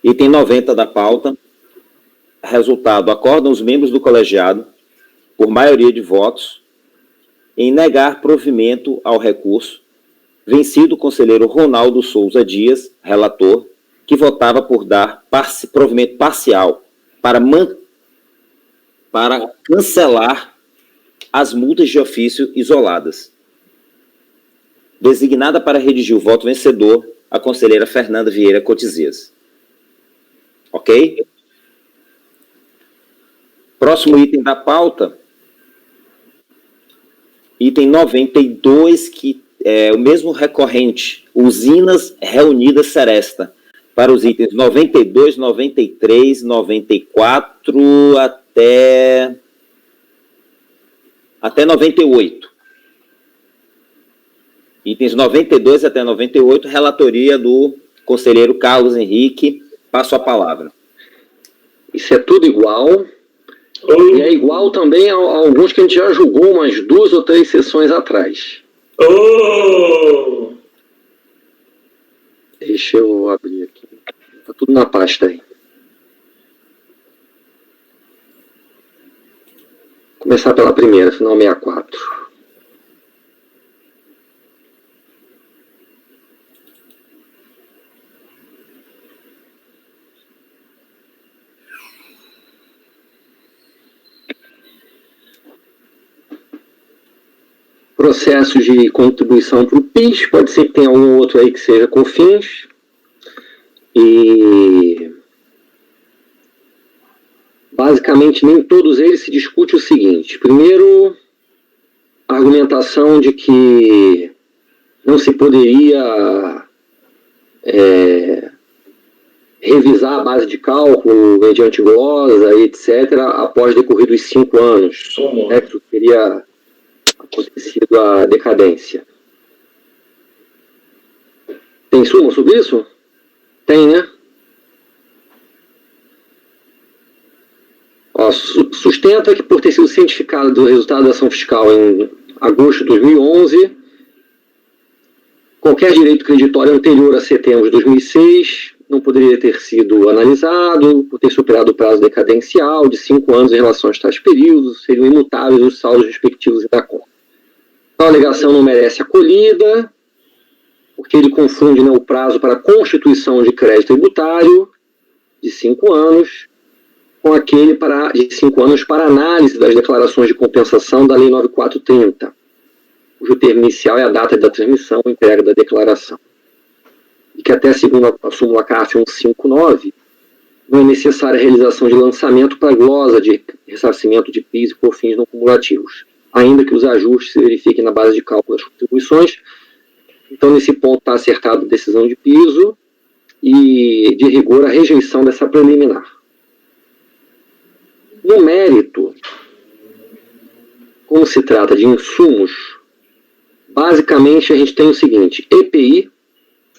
item 90 da pauta. Resultado: acordam os membros do colegiado, por maioria de votos, em negar provimento ao recurso, vencido o conselheiro Ronaldo Souza Dias, relator, que votava por dar provimento parcial para cancelar as multas de ofício isoladas. Designada para redigir o voto vencedor, a conselheira Fernanda Vieira Cotizias. Ok? Próximo item da pauta, item 92, que é o mesmo recorrente, Usinas Reunidas Seresta, para os itens 92, 93, 94 até 98. Itens 92 até 98, relatoria do conselheiro Carlos Henrique. Passo a palavra. Isso é tudo igual. E é igual também a alguns que a gente já julgou umas 2 ou 3 sessões atrás. Deixa eu abrir aqui. Tá tudo na pasta aí. Começar pela primeira, final 64. Processos de contribuição para o PIS, pode ser que tenha algum outro aí que seja COFINS. E basicamente nem todos eles se discute o seguinte. Primeiro, a argumentação de que não se poderia revisar a base de cálculo mediante glosa, etc., após decorridos 5 anos. Que teria acontecido a decadência. Tem súmula sobre isso? Tem, né? Sustenta que, por ter sido cientificado do resultado da ação fiscal em agosto de 2011, qualquer direito creditório anterior a setembro de 2006 não poderia ter sido analisado, por ter superado o prazo decadencial de 5 anos em relação aos tais períodos, seriam imutáveis os saldos respectivos da conta. Então, a alegação não merece acolhida, porque ele confunde, né, o prazo para constituição de crédito tributário de 5 anos com aquele de 5 anos para análise das declarações de compensação da Lei 9430, cujo termo inicial é a data da transmissão e entrega da declaração. E que até segundo a súmula CARF 159, não é necessária a realização de lançamento para glosa de ressarcimento de PIS e COFINS não cumulativos, ainda que os ajustes se verifiquem na base de cálculo das contribuições. Então, nesse ponto está acertada a decisão de piso e, de rigor, a rejeição dessa preliminar. No mérito, como se trata de insumos, basicamente a gente tem o seguinte: EPI,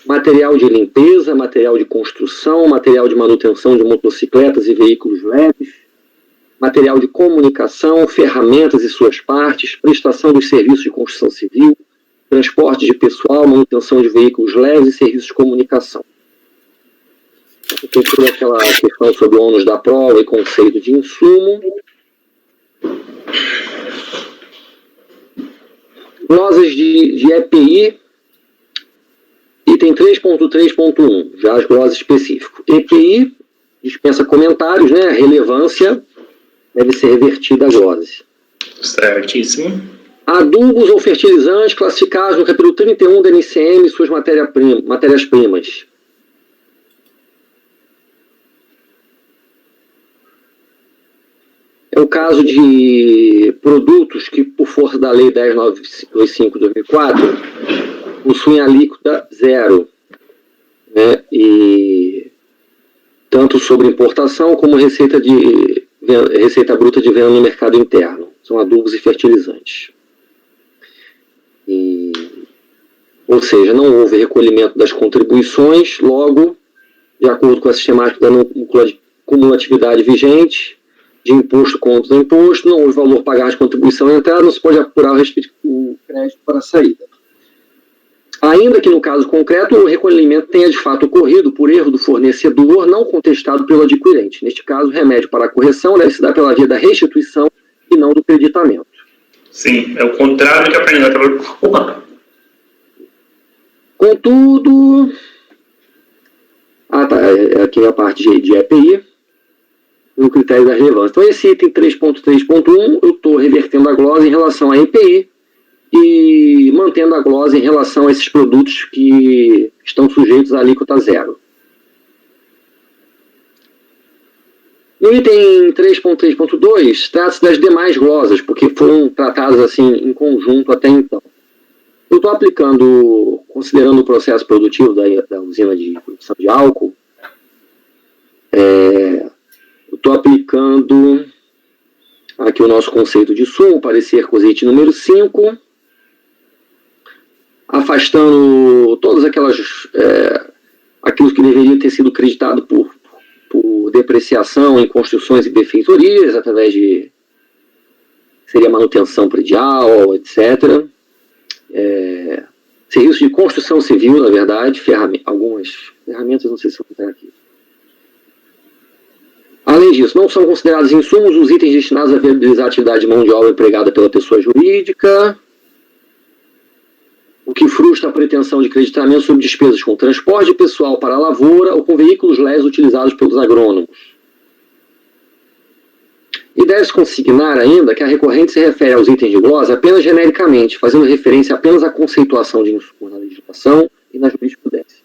material de limpeza, material de construção, material de manutenção de motocicletas e veículos leves, material de comunicação, ferramentas e suas partes, prestação dos serviços de construção civil, transporte de pessoal, manutenção de veículos leves e serviços de comunicação. Tem toda aquela questão sobre o ônus da prova e conceito de insumo. Glosas de EPI, item 3.3.1, já as glosas específicas. EPI dispensa comentários, né? A relevância deve ser revertida a glose. Certíssimo. Adubos ou fertilizantes classificados no capítulo 31 da NCM e suas matérias-primas. É o caso de produtos que, por força da Lei 10.925/2004, possuem alíquota zero, né? E tanto sobre importação como receita bruta de venda no mercado interno. São adubos e fertilizantes. Ou seja, não houve recolhimento das contribuições, logo, de acordo com a sistemática da cumulatividade vigente, de imposto contra imposto, não houve valor pagar de contribuição à entrada, não se pode apurar o crédito para a saída. Ainda que no caso concreto o recolhimento tenha de fato ocorrido por erro do fornecedor não contestado pelo adquirente. Neste caso, o remédio para a correção deve se dar pela via da restituição e não do creditamento. Sim, é o contrário do que aprendeu. Opa! Contudo... aqui é a parte de EPI, no critério da relevância. Então, esse item 3.3.1, eu estou revertendo a glosa em relação à EPI e mantendo a glosa em relação a esses produtos que estão sujeitos à alíquota zero. No item 3.3.2, trata-se das demais glosas, porque foram tratadas assim em conjunto até então. Eu estou aplicando, considerando o processo produtivo da usina de produção de álcool, eu estou aplicando aqui o nosso conceito de sumo, parecer COSIT número 5, afastando todas aquelas, aquilo que deveria ter sido creditado por depreciação em construções e benfeitorias, através de, seria manutenção predial, etc., serviços de construção civil, na verdade, algumas ferramentas, não sei se vou entrar aqui. Além disso, não são considerados insumos os itens destinados a viabilizar a atividade de mão de obra empregada pela pessoa jurídica, o que frustra a pretensão de creditamento sobre despesas com transporte de pessoal para a lavoura ou com veículos leves utilizados pelos agrônomos. E deve-se consignar ainda que a recorrente se refere aos itens de glosa apenas genericamente, fazendo referência apenas à conceituação de insumos na legislação e na jurisprudência,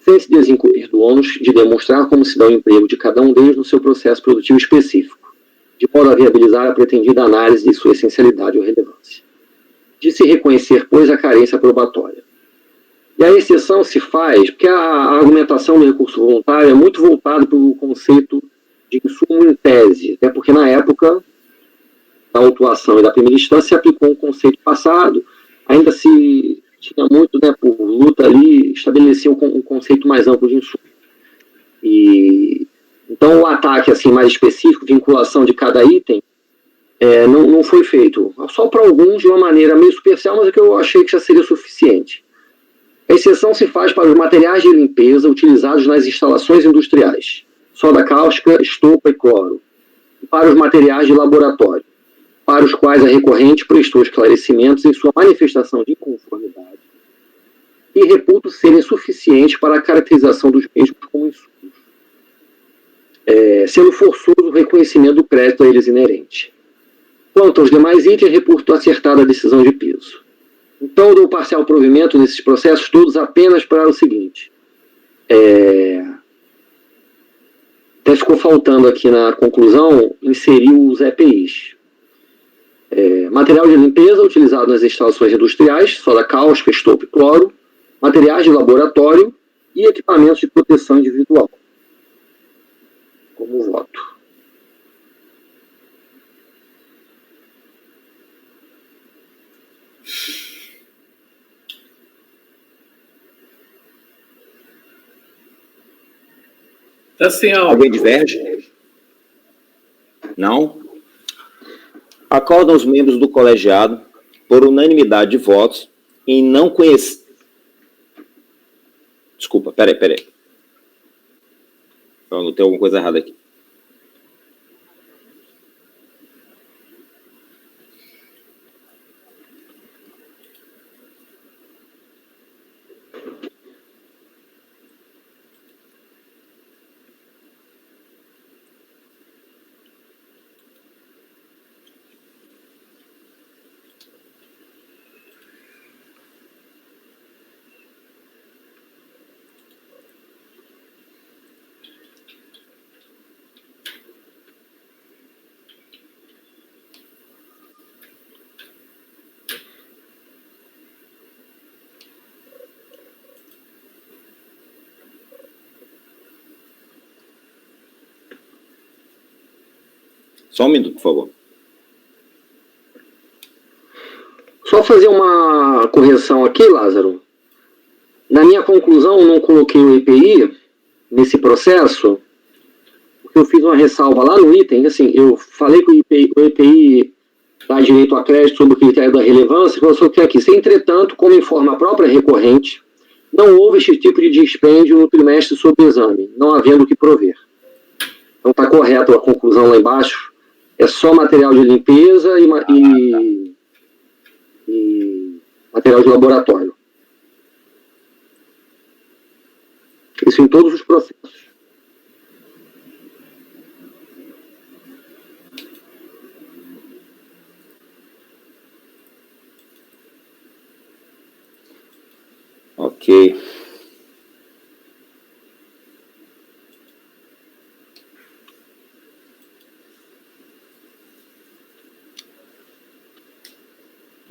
sem se desincumbir do ônus de demonstrar como se dá o emprego de cada um deles no seu processo produtivo específico, de modo a viabilizar a pretendida análise de sua essencialidade ou relevância. De se reconhecer, pois, a carência probatória. E a exceção se faz porque a argumentação do recurso voluntário é muito voltada para o conceito de insumo em tese, até porque na época da autuação e da primeira instância se aplicou um conceito passado, ainda se tinha muito, por luta ali, estabeleceu um conceito mais amplo de insumo. E então o ataque assim mais específico, vinculação de cada item, não foi feito. Só para alguns de uma maneira meio superficial, mas é que eu achei que já seria suficiente. A exceção se faz para os materiais de limpeza utilizados nas instalações industriais, soda cáustica, estopa e cloro, e para os materiais de laboratório, para os quais a recorrente prestou esclarecimentos em sua manifestação de inconformidade e reputo serem suficientes para a caracterização dos mesmos como insumos, sendo forçoso o reconhecimento do crédito a eles inerente. Quanto aos demais itens, reputo acertada a decisão de piso. Então, eu dou parcial provimento nesses processos todos apenas para o seguinte. Até ficou faltando aqui na conclusão inserir os EPIs. Material de limpeza utilizado nas instalações industriais, soda cáustica, estopa e cloro, materiais de laboratório e equipamentos de proteção individual. Como voto. Está sem áudio. Alguém diverge? Não? Acordam os membros do colegiado, por unanimidade de votos, em não conhecer... Desculpa, peraí. Eu anotei alguma coisa errada aqui. Só um minuto, por favor. Só fazer uma correção aqui, Lázaro. Na minha conclusão, eu não coloquei o EPI nesse processo, porque eu fiz uma ressalva lá no item, assim, eu falei que o EPI dá direito a crédito sob o critério da relevância, que você tem aqui. Se, entretanto, como informa a própria recorrente, não houve este tipo de dispêndio no trimestre sob exame, não havendo o que prover. Então está correta a conclusão lá embaixo. É só material de limpeza e material de laboratório. Isso em todos os processos. Ok.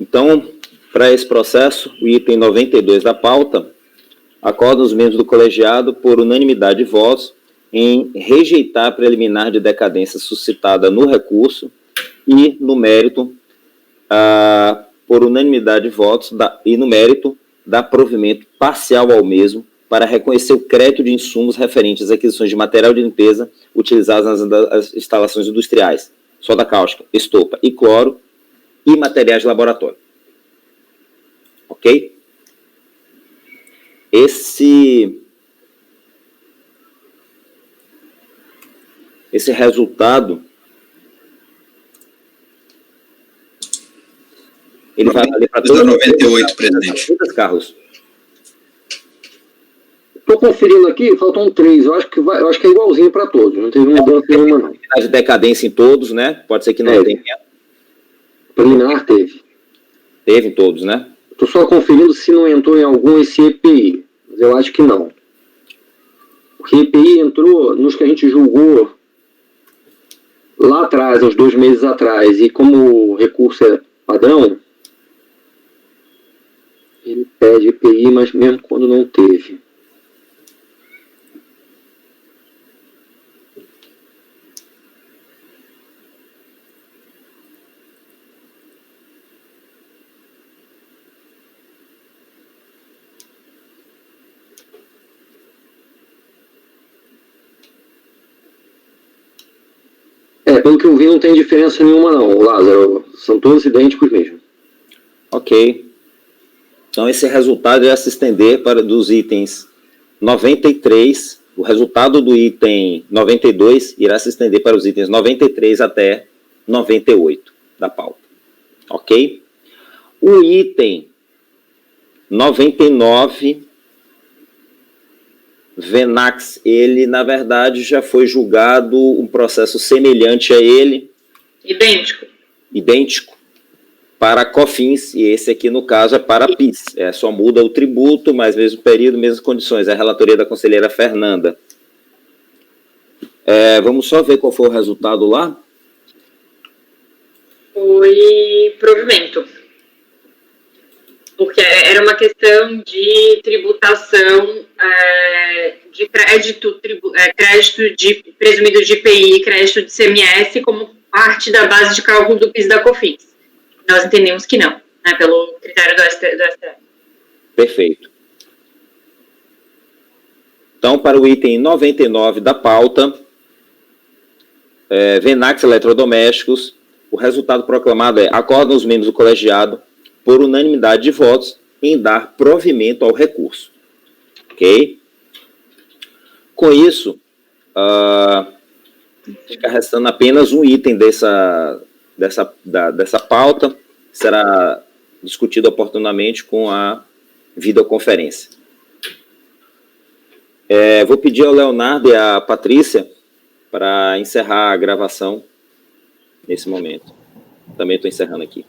Então, para esse processo, o item 92 da pauta, acorda os membros do colegiado por unanimidade de votos em rejeitar a preliminar de decadência suscitada no recurso e, no mérito, por unanimidade de votos e, no mérito, dar provimento parcial ao mesmo para reconhecer o crédito de insumos referentes às aquisições de material de limpeza utilizados nas instalações industriais, soda cáustica, estopa e cloro e materiais de laboratório. Ok? Esse resultado ele vai valer para todos 98, presidente. Carlos. Estou conferindo aqui, faltam 3. Eu acho que é igualzinho para todos. Não teve mudança nenhuma, não. De decadência em todos, né? Pode ser que não tenha. Preliminar teve. Teve em todos, né? Estou só conferindo se não entrou em algum esse EPI. Mas eu acho que não. Porque EPI entrou nos que a gente julgou lá atrás, uns 2 meses atrás. E como o recurso é padrão, ele pede EPI, mas mesmo quando não teve. Pelo que eu vi, não tem diferença nenhuma não, Lázaro. São todos idênticos mesmo. Ok. Então, esse resultado irá se estender para dos itens 93, o resultado do item 92 irá se estender para os itens 93 até 98 da pauta. Ok? O item 99, Venax, ele, na verdade, já foi julgado um processo semelhante a ele. Idêntico. Para COFINS, e esse aqui, no caso, é para PIS. Só muda o tributo, mas mesmo período, mesmas condições. É a relatoria da conselheira Fernanda. Vamos só ver qual foi o resultado lá. Foi provimento. Porque era uma questão de tributação de crédito presumido de IPI, crédito de CMS, como parte da base de cálculo do PIS da COFINS. Nós entendemos que não, né, pelo critério do STF. Perfeito. Então, para o item 99 da pauta, Venax Eletrodomésticos, o resultado proclamado acordam os membros do colegiado por unanimidade de votos em dar provimento ao recurso. Ok? Com isso, fica restando apenas um item dessa pauta, será discutido oportunamente com a videoconferência. Vou pedir ao Leonardo e à Patrícia para encerrar a gravação nesse momento. Também estou encerrando aqui.